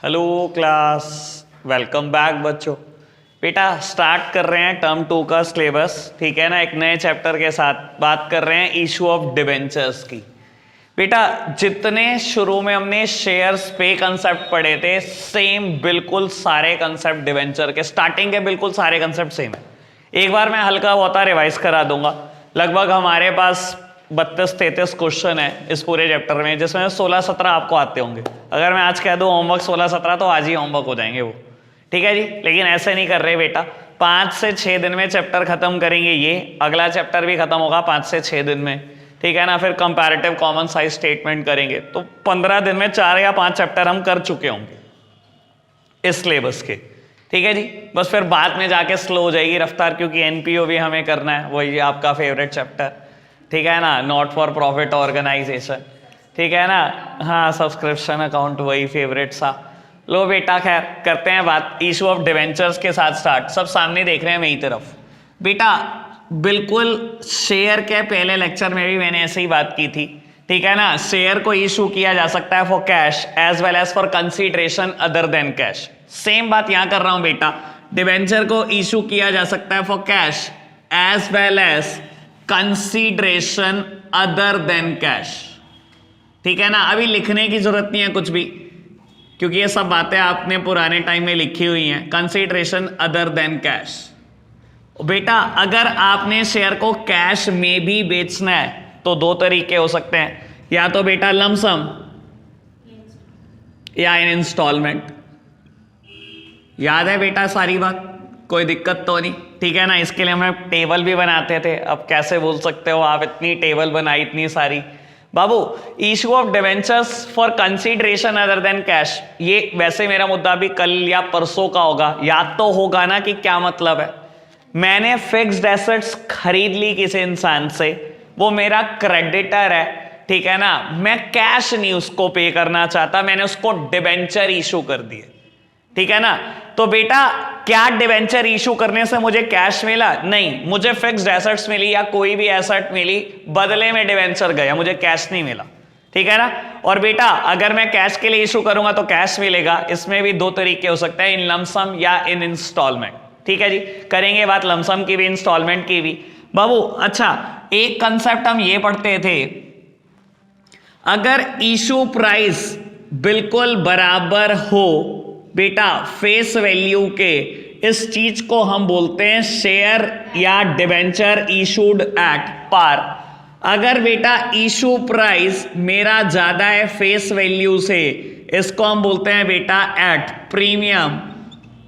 Hello class, welcome back बच्चों। बेटा start कर रहे हैं टर्म 2 का सिलेबस, ठीक है ना। एक नए चैप्टर के साथ बात कर रहे हैं इशू ऑफ डिबेंचर्स की। बेटा जितने शुरू में हमने शेयर्स पे कंसेप्ट पढ़े थे, सेम बिल्कुल सारे कंसेप्ट डिबेंचर के स्टार्टिंग के बिल्कुल सारे कंसेप्ट सेम है। एक बार मैं हल्का होता रिवाइज करा दूंगा। लगभग हमारे पास 32-33 क्वेश्चन है इस पूरे चैप्टर में, जिसमें 16-17 आपको आते होंगे। अगर मैं आज कह दूं होमवर्क 16-17 तो आज ही होमवर्क हो जाएंगे वो, ठीक है जी। लेकिन ऐसे नहीं कर रहे बेटा, 5 से 6 दिन में चैप्टर खत्म करेंगे। ये अगला चैप्टर भी खत्म होगा 5 से 6 दिन में, ठीक है ना। फिर कंपैरेटिव कॉमन साइज स्टेटमेंट करेंगे, तो 15 दिन में 4 या 5 चैप्टर हम कर चुके होंगे इस सिलेबस के, ठीक है जी। बस फिर बाद में जाके स्लो हो जाएगी रफ्तार, क्योंकि एनपीओ भी हमें करना है, वही आपका फेवरेट चैप्टर, ठीक है ना। नॉट फॉर प्रॉफिट ऑर्गेनाइजेशन, ठीक है ना। हाँ, सब्सक्रिप्शन अकाउंट वही फेवरेट सा। लो बेटा खैर करते हैं बात इशू ऑफ डिवेंचर्स के साथ स्टार्ट। सब सामने देख रहे हैं मेरी तरफ। बेटा बिल्कुल शेयर के पहले लेक्चर में भी मैंने ऐसे ही बात की थी, ठीक है ना। शेयर को इशू किया जा सकता है for cash as well as for consideration other than cash. Same बात यहां कर रहा हूं बेटा, डिवेंचर को इशू किया जा सकता है for cash as well as consideration other than cash, ठीक है ना। अभी लिखने की जरूरत नहीं है कुछ भी, क्योंकि ये सब बातें आपने पुराने टाइम में लिखी हुई हैं। Consideration other than cash. बेटा अगर आपने शेयर को कैश में भी बेचना है तो 2 तरीके हो सकते हैं, या तो बेटा लमसम या इन इंस्टॉलमेंट। याद है बेटा सारी बात, कोई दिक्कत तो नहीं, ठीक है ना। इसके लिए हम टेबल भी बनाते थे। अब कैसे बोल सकते हो आप, इतनी टेबल बनाई इतनी सारी। बाबू issue of debentures for consideration other than cash, ये वैसे मेरा मुद्दा भी कल या परसों का होगा। याद तो होगा ना कि क्या मतलब है। मैंने फिक्स्ड एसेट्स खरीद ली किसी इंसान से, वो मेरा क्रेडिटर है, ठीक है ना। मैं कैश नहीं उसको पे करना चाहता, मैंने उसको डिवेंचर इशू कर दिए, ठीक है ना। तो बेटा क्या डिवेंचर इशू करने से मुझे कैश मिला? नहीं, मुझे फिक्स्ड एसेट्स मिली या कोई भी एसेट मिली, बदले में डिवेंचर गया, मुझे कैश नहीं मिला, ठीक है ना। और बेटा अगर मैं कैश के लिए इशू करूंगा तो कैश मिलेगा। इसमें भी 2 तरीके हो सकते हैं, इन लमसम या इन इंस्टॉलमेंट, ठीक है जी। करेंगे बात लमसम की भी इंस्टॉलमेंट की भी। बाबू अच्छा एक कंसेप्ट हम ये पढ़ते थे, अगर इशू प्राइस बिल्कुल बराबर हो बेटा फेस वैल्यू के, इस चीज को हम बोलते हैं शेयर या डिवेंचर इशूड एट पार। अगर बेटा इशू प्राइस मेरा ज्यादा है फेस वैल्यू से, इसको हम बोलते हैं बेटा एट प्रीमियम।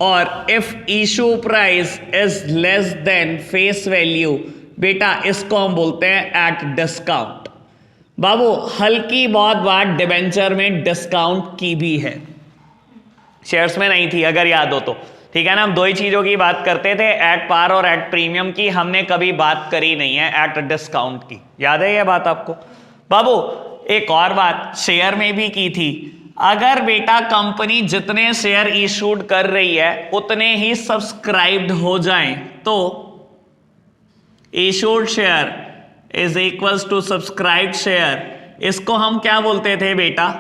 और if issue price is less than face value बेटा, इसको हम बोलते हैं एट डिस्काउंट। बाबू हल्की बहुत बात डिवेंचर में डिस्काउंट की भी है, शेयर्स में नहीं थी अगर याद हो तो, ठीक है ना। हम 2 ही चीजों की बात करते थे, एट पार और एट प्रीमियम की। हमने कभी बात करी नहीं है एट डिस्काउंट की। याद है ये बात आपको? बाबू एक और बात शेयर में भी की थी, अगर बेटा कंपनी जितने शेयर इशूड कर रही है उतने ही सब्सक्राइब्ड हो जाएं, तो issued share is equals to subscribed share. इसको हम क्या बोलते थे बेटा?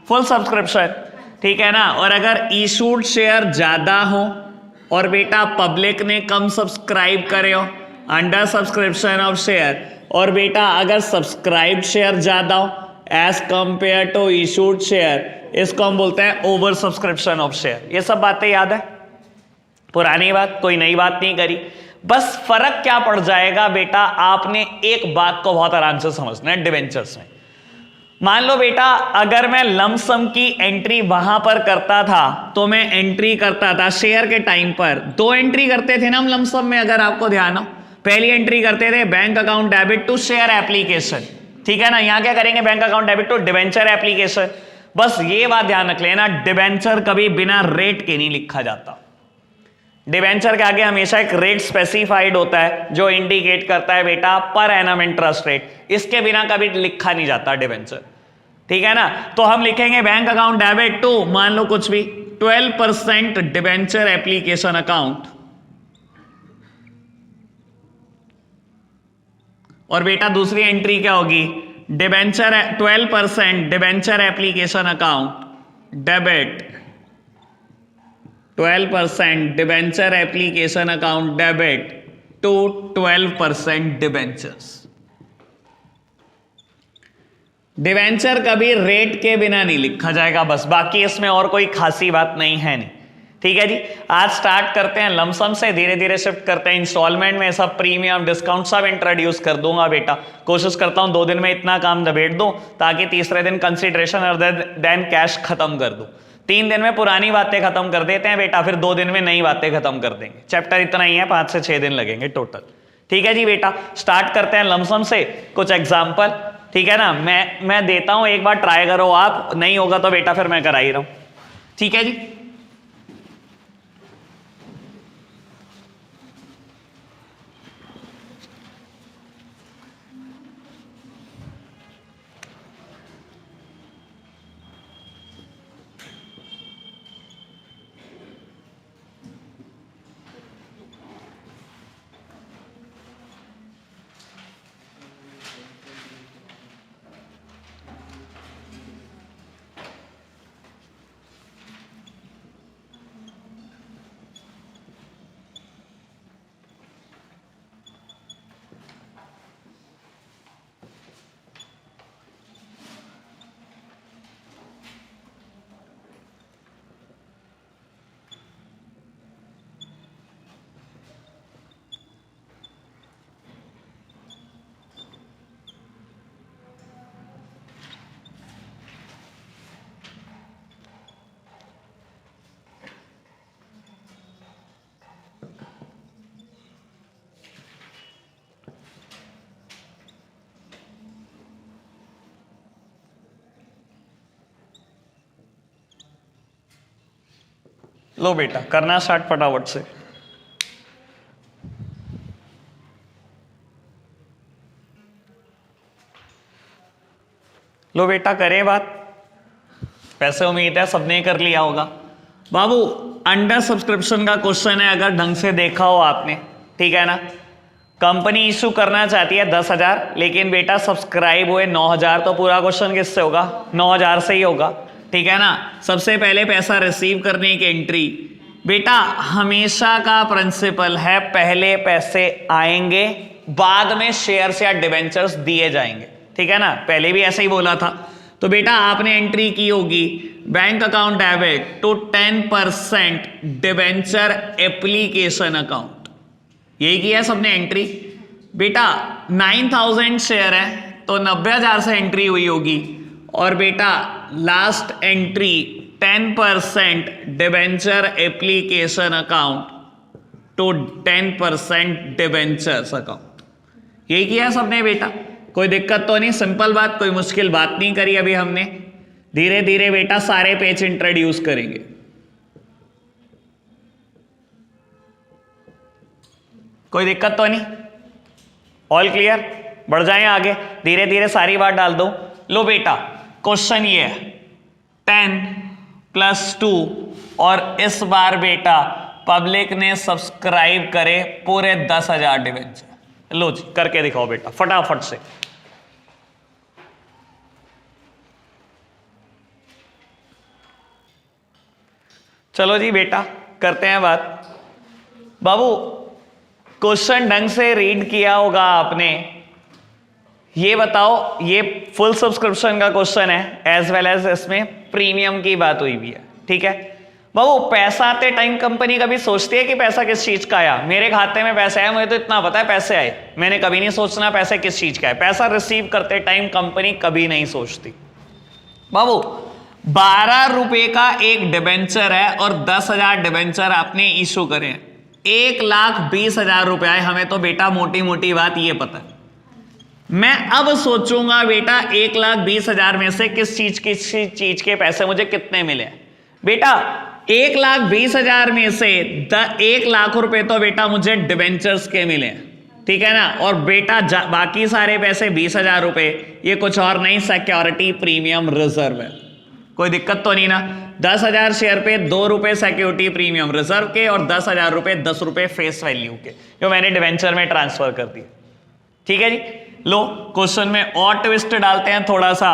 फुल सब्सक्रिप्शन, ठीक है ना। और अगर इशूड शेयर ज्यादा हो और बेटा पब्लिक ने कम सब्सक्राइब करे हो, अंडर सब्सक्रिप्शन ऑफ शेयर। और बेटा अगर सब्सक्राइब शेयर ज्यादा हो as compare to issued share, इसको हम बोलते हैं ओवर सब्सक्रिप्शन ऑफ शेयर। ये सब बातें याद है, पुरानी बात, कोई नई बात नहीं करी। बस फर्क क्या पड़ जाएगा बेटा, आपने एक बात को बहुत आराम से समझना है डिवेंचर्स में। मान लो बेटा अगर मैं लमसम की एंट्री वहां पर करता था, तो मैं एंट्री करता था शेयर के टाइम पर 2 एंट्री करते थे ना हम लमसम में, अगर आपको ध्यान हो। पहली एंट्री करते थे bank account debit to share application, ठीक है ना। यहां क्या करेंगे? Bank account debit to debenture application. बस ये बात ध्यान रख लेना, डिवेंचर कभी बिना रेट के नहीं लिखा जाता। डिवेंचर के आगे हमेशा एक रेट स्पेसिफाइड होता है जो इंडिकेट करता है बेटा पर एनम इंटरेस्ट रेट। इसके बिना कभी लिखा नहीं जाता डिवेंचर, ठीक है ना। तो हम लिखेंगे बैंक अकाउंट डेबिट टू, मान लो कुछ भी, 12% डिवेंचर एप्लीकेशन अकाउंट। और बेटा दूसरी एंट्री क्या होगी? Debenture 12% debenture application account debit 12% debenture application account debit to 12% debentures. Debenture कभी रेट के बिना नहीं लिखा जाएगा बस, बाकी इसमें और कोई खासी बात नहीं है नहीं। ठीक है जी, आज स्टार्ट करते हैं लमसम से, धीरे धीरे शिफ्ट करते हैं इंस्टॉलमेंट में, सब प्रीमियम डिस्काउंट सब इंट्रोड्यूस कर दूंगा बेटा। कोशिश करता हूं 2 दिन में इतना काम निबेड़ दूं ताकि तीसरे दिन कंसिडरेशन और देन कैश खत्म कर दूं। 3 दिन में पुरानी बातें खत्म कर देते हैं बेटा, फिर 2 दिन में नई बातें खत्म कर देंगे। चैप्टर इतना ही है, 5 से 6 दिन लगेंगे टोटल। ठीक है जी बेटा, स्टार्ट करते हैं लमसम से कुछ एग्जाम्पल। ठीक है ना, मैं देता हूं, एक बार ट्राई करो आप, नहीं होगा तो बेटा फिर मैं करा ही रहा हूं। ठीक है जी, लो बेटा करना स्टार्ट फटाफट से। लो बेटा करें बात, वैसे उम्मीद है सबने कर लिया होगा। बाबू अंडर सब्सक्रिप्शन का क्वेश्चन है, अगर ढंग से देखा हो आपने, ठीक है ना। कंपनी इशू करना चाहती है 10,000, लेकिन बेटा सब्सक्राइब हुए 9,000, तो पूरा क्वेश्चन किससे होगा? 9,000 से ही होगा। ठीक है ना। सबसे पहले पैसा रिसीव करने की एंट्री, बेटा हमेशा का प्रिंसिपल है पहले पैसे आएंगे बाद में शेयर्स या डिवेंचर्स दिए जाएंगे। ठीक है ना, पहले भी ऐसा ही बोला था। तो बेटा आपने एंट्री की होगी bank account debit to 10% debenture application account, यही किया सबने एंट्री। बेटा 9,000 शेयर है तो 90,000 से एंट्री हुई होगी, और बेटा last entry 10% debenture application account to 10% debentures account, यही किया सबने बेटा। कोई दिक्कत तो नहीं, सिंपल बात, कोई मुश्किल बात नहीं करी अभी हमने। धीरे धीरे बेटा सारे पेज इंट्रोड्यूस करेंगे। कोई दिक्कत तो नहीं, ऑल क्लियर, बढ़ जाएं आगे, धीरे धीरे सारी बात डाल दो। लो बेटा क्वेश्चन ये है 10+2, और इस बार बेटा पब्लिक ने सब्सक्राइब करे पूरे 10,000 डिवेंचर। लो जी करके दिखाओ बेटा फटाफट से। चलो जी बेटा करते हैं बात। बाबू क्वेश्चन ढंग से रीड किया होगा आपने। ये बताओ, ये फुल सब्सक्रिप्शन का क्वेश्चन है, एज वेल एज इसमें प्रीमियम की बात हुई भी है। ठीक है बाबू, पैसा आते टाइम कंपनी कभी सोचती है कि पैसा किस चीज का आया? मेरे खाते में पैसे आए, मुझे तो इतना पता है पैसे आए, मैंने कभी नहीं सोचना पैसे किस चीज का है। पैसा रिसीव करते टाइम कंपनी कभी नहीं सोचती। बाबू 12 रुपए का एक डिबेंचर है और 10,000 डिबेंचर आपने इशू करे हैं, 1,20,000 रुपए आए। हमें तो बेटा मोटी मोटी बात ये पता है। मैं अब सोचूंगा बेटा 1,20,000 में से किस चीज के पैसे मुझे कितने मिले। बेटा 1,20,000 में से 1 लाख रुपए तो बेटा मुझे डिबेंचर्स के मिले, ठीक है ना। और बेटा बाकी सारे पैसे 20,000 रुपए, ये कुछ और नहीं, सिक्योरिटी प्रीमियम रिजर्व है। कोई दिक्कत तो नहीं ना। 10,000 शेयर पे 2 रुपए सिक्योरिटी प्रीमियम रिजर्व के, और 10,000 रुपए 10 रुपए फेस वैल्यू के, जो मैंने डिवेंचर में ट्रांसफर कर दिए। ठीक है जी। लो क्वेश्चन में और ट्विस्ट डालते हैं थोड़ा सा।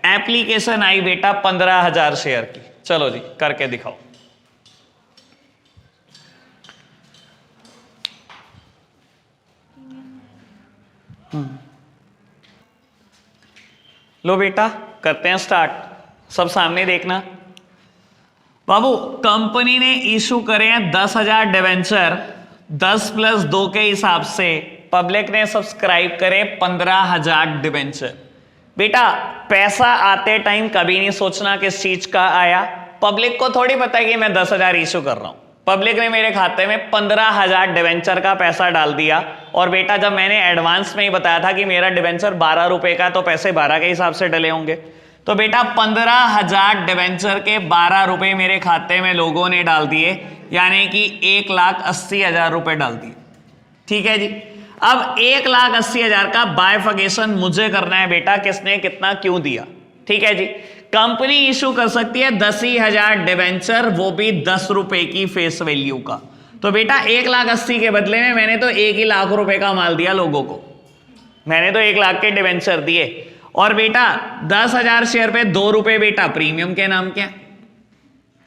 एप्लीकेशन आई बेटा 15,000 शेयर की। चलो जी करके दिखाओ। लो बेटा करते हैं स्टार्ट, सब सामने देखना। बाबू कंपनी ने इशू करे हैं 10,000 डिवेंचर, 10 + 2 के हिसाब से। पब्लिक ने सब्सक्राइब करे 15,000 डिवेंचर। बेटा पैसा आते टाइम कभी नहीं सोचना किस चीज का आया। पब्लिक को थोड़ी पता है कि मैं 10,000 इशू कर रहा हूं। पब्लिक ने मेरे खाते में 15,000 डिवेंचर का पैसा डाल दिया। और बेटा जब मैंने एडवांस में ही बताया था कि मेरा डिवेंचर 12 रुपए का, तो पैसे 12 के हिसाब से डले होंगे। तो बेटा 15,000 डिवेंचर के 12 रुपए मेरे खाते में लोगों ने डाल दिए, यानी कि 1,80,000 रुपए डाल दिए। ठीक है जी। अब 1,80,000 का बाइफिकेशन मुझे करना है बेटा, किसने कितना क्यों दिया। ठीक है जी। कंपनी इशू कर सकती है 10,000 डिवेंचर, वो भी 10 रुपए की फेस वैल्यू का। तो बेटा 1,80,000 के बदले में मैंने तो 1 लाख रुपए का माल दिया लोगों को, मैंने तो 1 लाख के डिवेंचर दिए। और बेटा 10,000 शेयर पे 2 रुपए बेटा प्रीमियम के नाम के,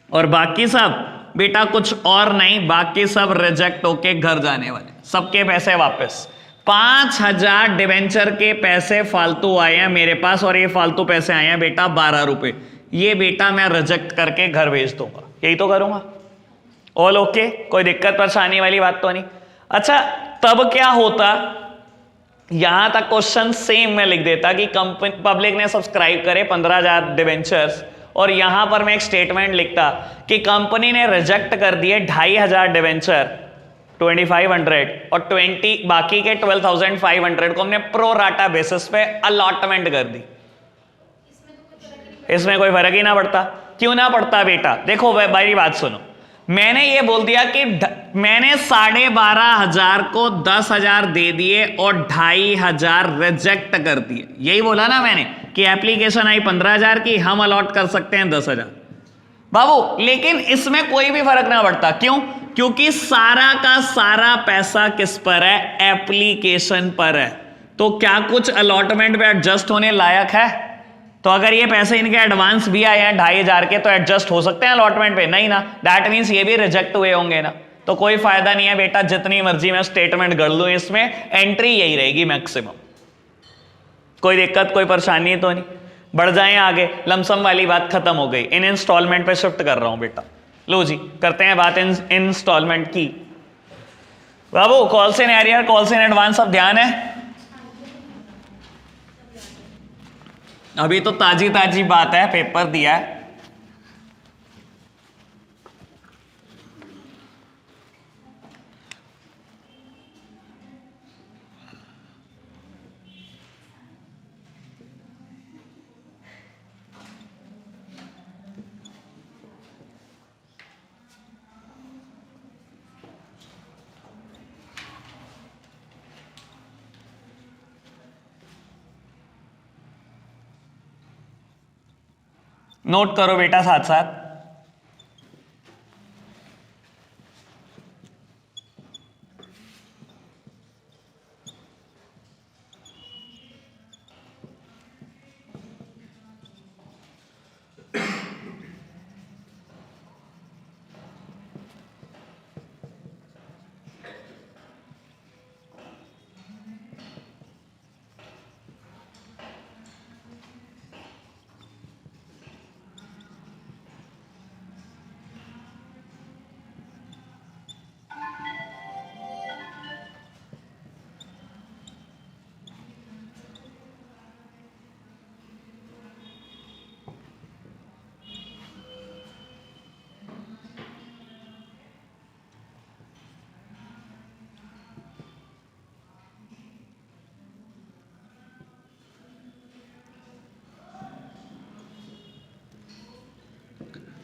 और बाकी सब बेटा कुछ और नहीं, बाकी सब रिजेक्ट होके घर जाने वाले, सबके पैसे वापस। 5,000 डिवेंचर के पैसे फालतू आए हैं मेरे पास, और ये फालतू पैसे आए हैं बेटा 12 रुपए। ये बेटा मैं रिजेक्ट करके घर भेज दूंगा, यही तो करूंगा। ऑल ओके, कोई दिक्कत परेशानी वाली बात तो नहीं। अच्छा तब क्या होता, यहां तक क्वेश्चन सेम मैं लिख देता कि कंपनी पब्लिक ने सब्सक्राइब करे 15,000 डिवेंचर्स, और यहां पर मैं एक स्टेटमेंट लिखता कि कंपनी ने रिजेक्ट कर दिए 2,500 डिवेंचर 2,500, और 20 बाकी के 12,500 को हमने प्रो राटा बेसिस पे अलॉटमेंट कर दी। इसमें कोई फर्क ही ना पड़ता। क्यों ना पड़ता बेटा, देखो मेरी बात सुनो। मैंने ये बोल दिया कि मैंने 12,500 को 10,000 दे दिए और 2,500 रिजेक्ट कर दिए। यही बोला ना मैंने कि एप्लीकेशन आई 15,000 की, हम अलॉट कर सकते हैं 10,000। बाबू लेकिन इसमें कोई भी फर्क ना पड़ता। क्यों? क्योंकि सारा का सारा पैसा किस पर है? एप्लीकेशन पर है। तो क्या कुछ अलॉटमेंट पे एडजस्ट होने लायक है? तो अगर ये पैसे इनके एडवांस भी आए हैं 2,500 के, तो एडजस्ट हो सकते हैं अलॉटमेंट पे? नहीं ना, दैट मीन्स ये भी रिजेक्ट हुए होंगे ना। तो कोई फायदा नहीं है बेटा, जितनी मर्जी मैं स्टेटमेंट कर लूं, इसमें एंट्री यही रहेगी मैक्सिमम। कोई दिक्कत कोई परेशानी तो नहीं। बढ़ जाएं आगे, लमसम वाली बात खत्म हो गई, इन इंस्टॉलमेंट पे शिफ्ट कर रहा हूं बेटा। लो जी करते हैं बात इंस्टॉलमेंट की। बाबू calls in arrear, calls in advance, सब ध्यान है। अभी तो ताजी ताजी बात है, पेपर दिया है। नोट करो बेटा साथ साथ।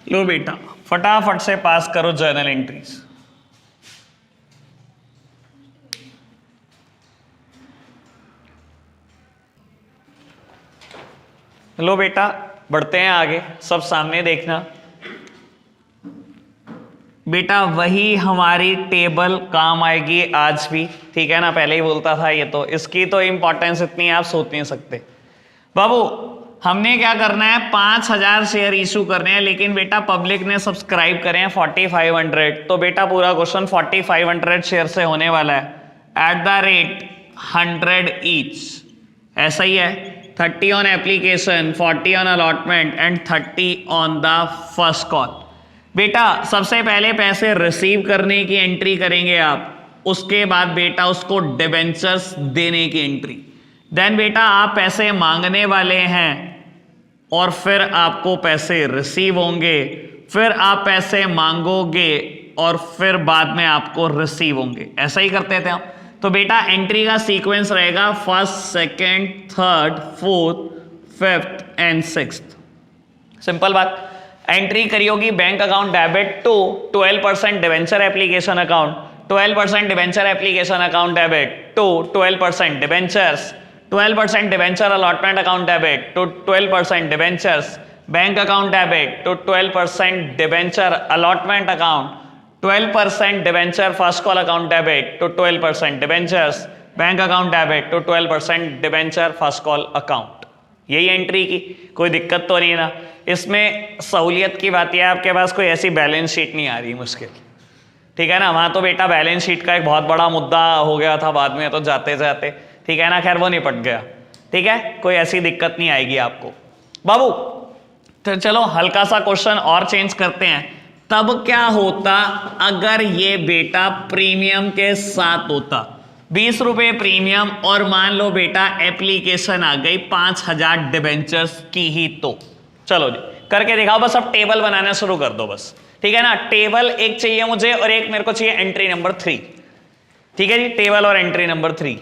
लो बेटा फटाफट से पास करो जर्नल एंट्रीज। लो बेटा बढ़ते हैं आगे, सब सामने देखना। बेटा वही हमारी टेबल काम आएगी आज भी, ठीक है ना, पहले ही बोलता था ये, तो इसकी तो इंपॉर्टेंस इतनी आप सोच नहीं सकते। बाबू हमने क्या करना है, 5,000 शेयर इशू करने हैं, लेकिन बेटा पब्लिक ने सब्सक्राइब करे हैं 4,500, तो बेटा पूरा क्वेश्चन 4,500 शेयर से होने वाला है। एट द रेट 100 ईच, ऐसा ही है। 30 on application, 40 on allotment and 30 on the first call. बेटा सबसे पहले पैसे रिसीव करने की एंट्री करेंगे आप, उसके बाद बेटा उसको डिबेंचर्स देने की एंट्री। देन बेटा आप पैसे मांगने वाले हैं और फिर आपको पैसे रिसीव होंगे, फिर आप पैसे मांगोगे और फिर बाद में आपको रिसीव होंगे। ऐसा ही करते थे हम। तो बेटा एंट्री का सीक्वेंस रहेगा first, second, third, fourth, fifth and sixth. Simple बात। एंट्री करी होगी bank account debit to 12% debenture application account, 12% debenture application account debit to 12% debentures, 12% debenture allotment account debit to 12% debentures bank account debit to 12% debenture allotment account, 12% debenture first call account debit to 12% debentures bank account debit to 12% debenture first call account. यही entry की, कोई दिक्कत तो नहीं ना। इसमें सहूलियत की बात यह है आपके पास कोई ऐसी बैलेंस शीट नहीं आ रही मुश्किल, ठीक है ना। वहां तो बेटा बैलेंस शीट का एक बहुत बड़ा मुद्दा हो गया था बाद में तो जाते जाते, ठीक है ना। खैर वो निपट गया, ठीक है, कोई ऐसी दिक्कत नहीं आएगी आपको बाबू। तो चलो हल्का सा क्वेश्चन और चेंज करते हैं। तब क्या होता अगर ये बेटा प्रीमियम के साथ होता, 20 रुपए प्रीमियम और मान लो बेटा एप्लीकेशन आ गई 5000 डिबेंचर्स की ही। तो चलो जी करके दिखाओ, बस अब टेबल बनाना शुरू कर दो बस, ठीक है ना। टेबल एक चाहिए मुझे और एक मेरे को चाहिए एंट्री नंबर 3, ठीक है जी। टेबल और एंट्री नंबर 3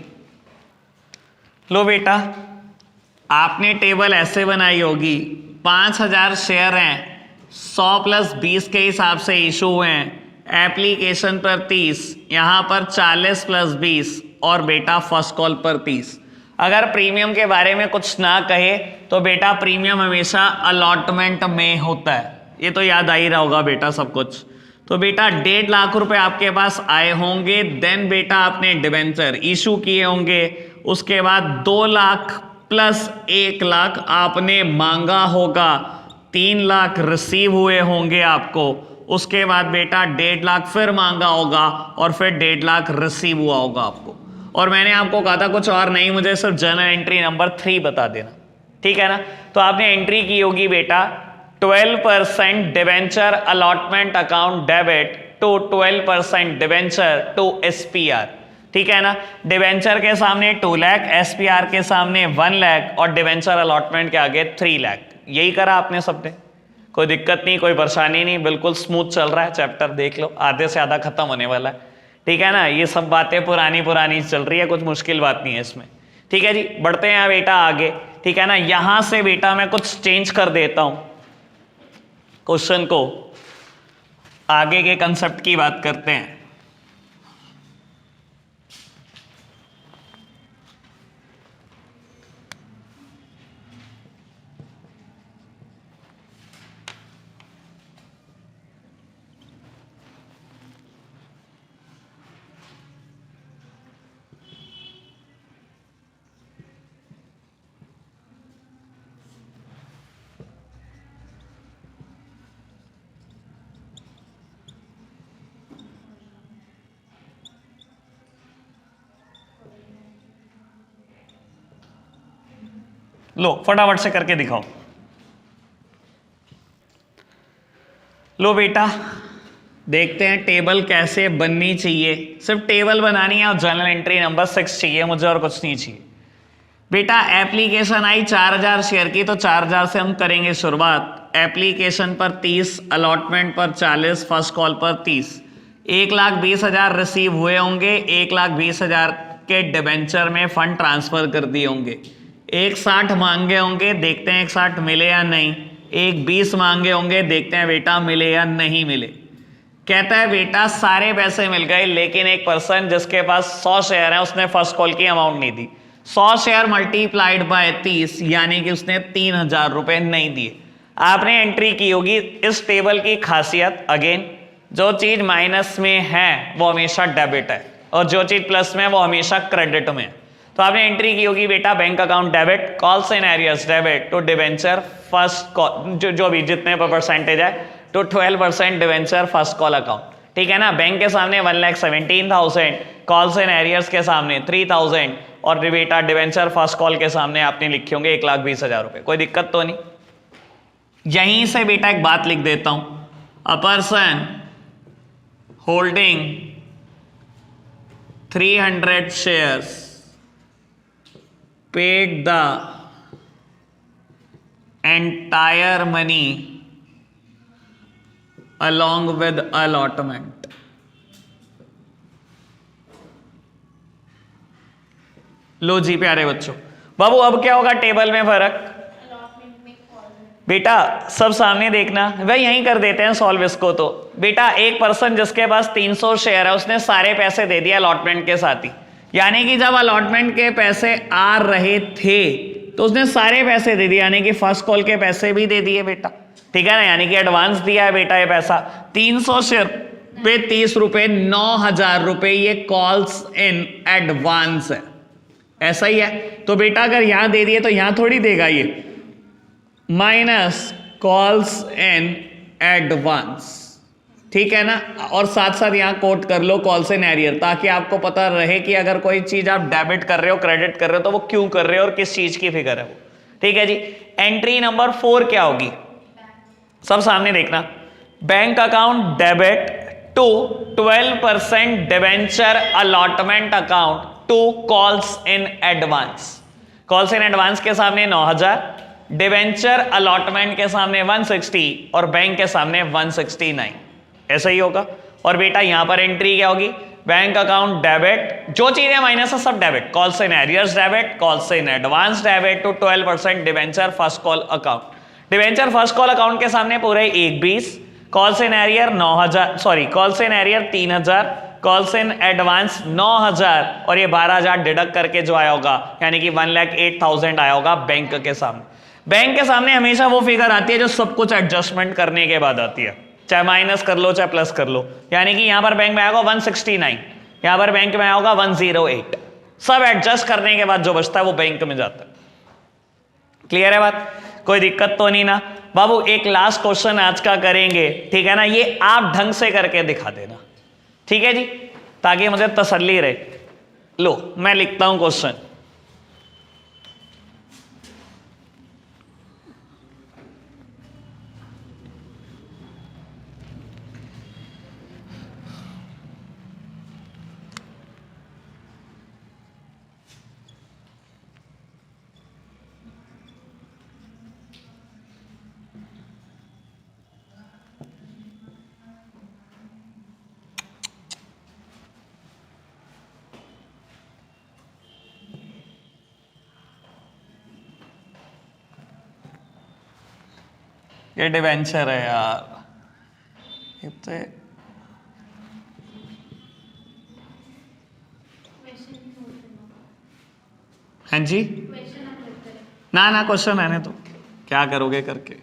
लो बेटा। आपने टेबल ऐसे बनाई होगी, 5000 शेयर हैं, 100 + 20 के हिसाब से इशू हुए हैं, एप्लीकेशन पर 30, यहां पर 40 + 20 और बेटा फर्स्ट कॉल पर 30। अगर प्रीमियम के बारे में कुछ ना कहे तो बेटा प्रीमियम हमेशा अलॉटमेंट में होता है, ये तो याद आ ही रहा होगा बेटा सब कुछ। तो बेटा 1.5 लाख रुपए आपके पास आए होंगे, देन बेटा आपने डिबेंचर इशू किए होंगे, उसके बाद 2 लाख + 1 लाख आपने मांगा होगा, 3 लाख रिसीव हुए होंगे आपको, उसके बाद बेटा 1.5 लाख फिर मांगा होगा और फिर 1.5 लाख रिसीव हुआ होगा आपको। और मैंने आपको कहा था कुछ और नहीं, मुझे सिर्फ जनरल एंट्री नंबर 3 बता देना, ठीक है ना। तो आपने एंट्री की होगी बेटा 12% debenture allotment account debit to 12% debenture to SPR, ठीक है ना। डिवेंचर के सामने 2 लाख, SPR के सामने 1 लाख और डिवेंचर अलॉटमेंट के आगे 3 लाख। यही करा आपने सबने, कोई दिक्कत नहीं, कोई परेशानी नहीं, बिल्कुल स्मूथ चल रहा है चैप्टर। देख लो आधे से आधा खत्म होने वाला है, ठीक है ना। ये सब बातें पुरानी पुरानी चल रही है, कुछ मुश्किल बात नहीं है इसमें, ठीक है जी। बढ़ते हैं बेटा आगे, ठीक है ना। यहां से बेटा मैं कुछ चेंज कर देता हूं क्वेश्चन को, आगे के कंसेप्ट की बात करते हैं। लो फटाफट से करके दिखाओ। लो बेटा देखते हैं टेबल कैसे बननी चाहिए। सिर्फ टेबल बनानी है और जर्नल एंट्री नंबर 6 चाहिए मुझे, और कुछ नहीं चाहिए। बेटा एप्लीकेशन आई 4000 शेयर की, तो 4000 से हम करेंगे शुरुआत। एप्लीकेशन पर 30, अलॉटमेंट पर 40, फर्स्ट कॉल पर 30। 1,20,000 रिसीव हुए होंगे, 1,20,000 के डिबेंचर में फंड ट्रांसफर कर दिए होंगे। 1,60 मांगे होंगे, देखते हैं 1,60 मिले या नहीं। 1,20 मांगे होंगे, देखते हैं बेटा मिले या नहीं मिले। कहता है बेटा सारे पैसे मिल गए, लेकिन एक पर्सन जिसके पास 100 शेयर है उसने फर्स्ट कॉल की अमाउंट नहीं दी। 100 शेयर मल्टीप्लाइड बाय 30 यानी कि उसने 3,000 रुपए नहीं दिए। आपने एंट्री की होगी। इस टेबल की खासियत अगेन, जो चीज माइनस में है वो हमेशा डेबिट है और जो चीज प्लस में है वो हमेशा क्रेडिट में है। तो आपने एंट्री की होगी बेटा bank account debit, calls and arrears debit to debenture first call, जो भी जितने पर परसेंटेज है, to 12% debenture first call account. ठीक है ना। बैंक के सामने 1,17,000, कॉल्स एंड एरियर्स के सामने 3,000, और बेटा डिवेंचर फर्स्ट कॉल के सामने आपने लिखे होंगे 1,20,000 रुपए। कोई दिक्कत तो नहीं? यहीं से बेटा एक बात लिख देता हूं, a person holding 300 shares paid the entire money along with allotment. लो जी प्यारे बच्चों, बाबू अब क्या होगा टेबल में फर्क? बेटा सब सामने देखना, वह यहीं कर देते हैं सॉल्व इसको। तो बेटा एक पर्सन जिसके पास 300 शेयर है उसने सारे पैसे दे दिए अलॉटमेंट के साथ ही, यानी कि जब अलॉटमेंट के पैसे आ रहे थे तो उसने सारे पैसे दे दिए, यानी कि फर्स्ट कॉल के पैसे भी दे दिए बेटा, ठीक है ना, यानी कि एडवांस दिया है बेटा। ये पैसा 300 शेयर पे 30 रुपए 9,000 रुपए ये कॉल्स इन एडवांस है, ऐसा ही है। तो बेटा अगर यहां दे दिए तो यहां थोड़ी देगा, ये माइनस कॉल्स इन एडवांस, ठीक है ना। और साथ साथ यहां कोट कर लो कॉल्स इन एरियर, ताकि आपको पता रहे कि अगर कोई चीज आप डेबिट कर रहे हो क्रेडिट कर रहे हो तो वो क्यों कर रहे हो और किस चीज की फिगर है वो, ठीक है जी। एंट्री नंबर 4 क्या होगी? सब सामने देखना, bank account debit to 12% debenture allotment account to calls in advance. Calls in advance के सामने 9,000, डिवेंचर अलॉटमेंट के सामने 160 और बैंक के सामने 169, ऐसा ही होगा। और बेटा यहां पर एंट्री क्या होगी? बैंक अकाउंट डेबिट, जो चीजें माइनस है सब debit, calls in arrears debit, calls in advance debit to 12% debenture first call account. Debenture first call account के सामने पूरे 1,20, calls in arrear 9,000, sorry calls in arrear 3,000, calls in advance 9,000 और ये 12,000 deduct करके जो आया होगा यानी कि 1,08,000 आया होगा बैंक के सामने। बैंक के सामने हमेशा वो फिगर आती है जो सब कुछ एडजस्टमेंट करने के बाद आती है, चाहे माइनस कर लो चाहे प्लस कर लो, यानी कि यहां पर बैंक में आएगा 169, यहां पर बैंक में आएगा 108, सब एडजस्ट करने के बाद जो बचता है वो बैंक में जाता है। क्लियर है बात? कोई दिक्कत तो नहीं ना बाबू? एक लास्ट क्वेश्चन आज का करेंगे, ठीक है ना, ये आप ढंग से करके दिखा देना, ठीक है जी, ताकि मुझे तसल्ली रहे। लो मैं लिखता हूं क्वेश्चन, ये डिवेंचर है यार, ये तो हाँ जी ना ना क्वेश्चन आने तो क्या करोगे करके।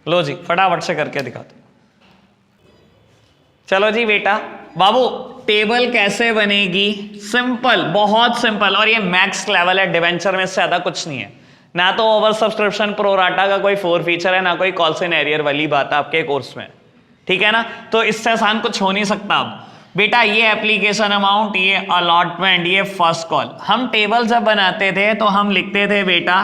लो जी फटाफट से करके दिखाते। चलो जी बेटा, बाबू टेबल कैसे बनेगी? सिंपल, बहुत सिंपल, और ये मैक्स लेवल है, डिवेंचर में इससे ज्यादा कुछ नहीं है। ना तो ओवर सब्सक्रिप्शन प्रोराटा का कोई 4 फीचर है, ना कोई कॉल्स इन एरियर वाली बात है आपके कोर्स में, ठीक है ना। तो इससे आसान कुछ हो नहीं सकता। अब बेटा ये एप्लीकेशन अमाउंट, ये अलॉटमेंट, ये फर्स्ट कॉल, हम टेबल जब बनाते थे तो हम लिखते थे बेटा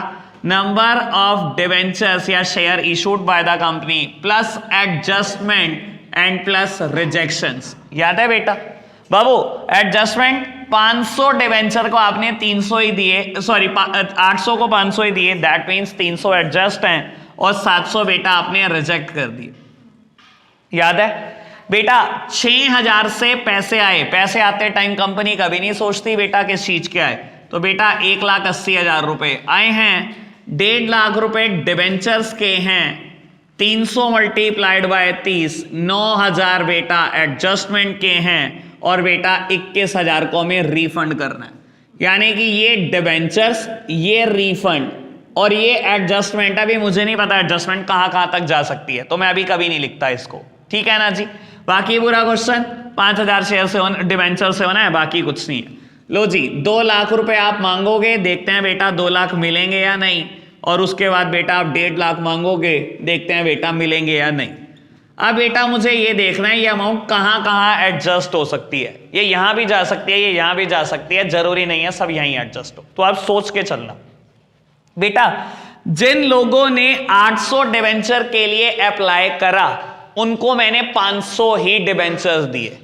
नंबर ऑफ डिवेंचर्स या share issued by the company plus adjustment and plus rejections. याद है बेटा? बाबू एडजस्टमेंट 500 डिवेंचर को आपने 300 ही दिए, सॉरी 800 को 500 ही दिए, दैट मीन्स 300 एडजस्ट हैं और 700 बेटा आपने रिजेक्ट कर दिए। याद है बेटा? 6,000 से पैसे आए, पैसे आते टाइम कंपनी कभी नहीं सोचती बेटा किस चीज के आए, तो बेटा 1,80,000 रुपए आए हैं, 1.5 लाख रुपए डिवेंचर्स के हैं, 300 मल्टीप्लाइड बाय 30, 9,000 बेटा एडजस्टमेंट के हैं, और बेटा 21,000 को हमें रिफंड करना है। यानी कि ये डिवेंचर्स, ये रिफंड और ये एडजस्टमेंट, अभी मुझे नहीं पता एडजस्टमेंट कहां कहां तक जा सकती है, तो मैं अभी कभी नहीं लिखता इसको, ठीक है ना जी। बाकी पूरा क्वेश्चन 5,000 शेयर से डिवेंचर से होना है, बाकी कुछ नहीं है। लो जी, 2 लाख रुपए आप मांगोगे, देखते हैं बेटा 2 लाख मिलेंगे या नहीं, और उसके बाद बेटा आप 1.5 लाख मांगोगे, देखते हैं बेटा मिलेंगे या नहीं। अब बेटा मुझे ये देखना है ये अमाउंट कहाँ कहाँ एडजस्ट हो सकती है। ये यहां भी जा सकती है, ये यहां भी जा सकती है, जरूरी नहीं है सब यहीं एडजस्ट हो। तो आप सोच के चलना बेटा। जिन लोगों ने 800 डिवेंचर के लिए अप्लाई करा उनको मैंने 500 ही डिवेंचर्स दिए।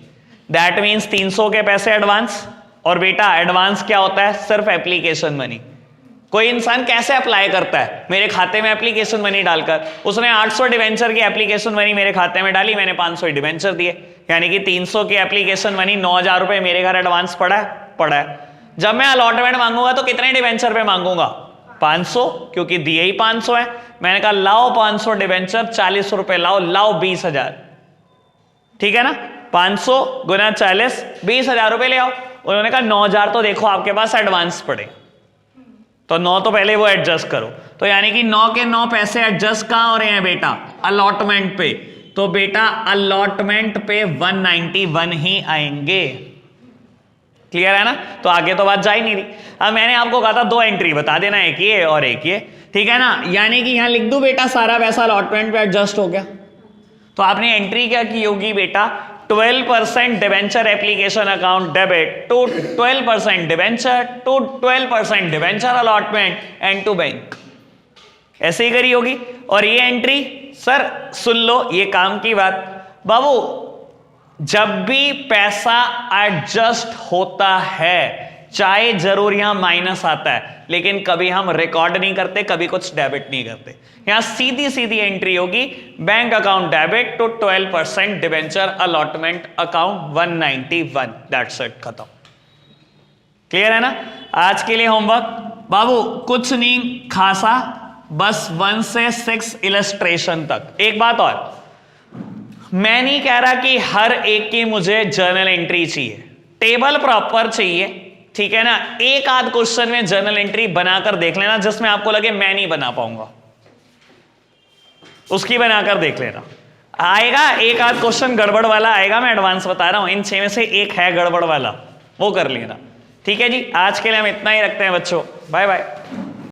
दैट मीन्स 300 के पैसे एडवांस। और बेटा एडवांस क्या होता है? सिर्फ एप्लीकेशन मनी। कोई इंसान कैसे अप्लाई करता है? मेरे खाते में एप्लीकेशन मनी डालकर। उसने 800 डिवेंचर की एप्लीकेशन मनी मेरे खाते में डाली, मैंने 500 डिवेंचर दिए, यानी कि 300 की एप्लीकेशन मनी 9,000 रुपए मेरे घर एडवांस पड़ा है। जब मैं अलॉटमेंट मांगूंगा तो कितने डिवेंचर पे मांगूंगा? 500, क्योंकि दिए ही 500 है। मैंने कहा लाओ 500 डिवेंचर, 40 रुपए लाओ 20,000। ठीक है ना? 500 गुना 40, 20,000 रुपए ले आओ। उन्होंने कहा 9,000 तो देखो आपके पास एडवांस पड़े, तो 9 तो पहले वो एडजस्ट करो। तो यानी कि 9 के 9 पैसे एडजस्ट कहां हो रहे हैं बेटा? अलॉटमेंट पे। तो बेटा अलॉटमेंट पे 191 ही आएंगे। क्लियर है ना? तो आगे तो बात जा ही नहीं रही। अब मैंने आपको कहा था 2 एंट्री बता देना, एक ये और एक ये, ठीक है ना? यानी कि यहां लिख दूं बेटा सारा पैसा अलॉटमेंट पे एडजस्ट हो गया। तो आपने एंट्री क्या की होगी बेटा? 12% debenture application account debit to 12% debenture to 12% debenture allotment and to bank, ऐसे ही करी होगी। और ये एंट्री सर सुन लो, ये काम की बात बाबू, जब भी पैसा एडजस्ट होता है चाहे जरूर यहां माइनस आता है, लेकिन कभी हम रिकॉर्ड नहीं करते, कभी कुछ डेबिट नहीं करते। यहां सीधी सीधी एंट्री होगी, bank account debit to 12% debenture allotment account 191, that's it, खत्म। क्लियर है ना? आज के लिए होमवर्क बाबू कुछ नहीं खासा, बस 1 से 6 इलस्ट्रेशन तक। एक बात और, मैं नहीं कह रहा कि हर एक की मुझे जर्नल एंट्री चाहिए, टेबल प्रॉपर चाहिए, ठीक है ना? एक आध क्वेश्चन में जर्नल एंट्री बनाकर देख लेना जिसमें आपको लगे मैं नहीं बना पाऊंगा, उसकी बनाकर देख लेना। आएगा एक आध क्वेश्चन गड़बड़ वाला आएगा, मैं एडवांस बता रहा हूं, इन 6 में से एक है गड़बड़ वाला, वो कर लेना। ठीक है जी, आज के लिए हम इतना ही रखते हैं बच्चों, बाय बाय।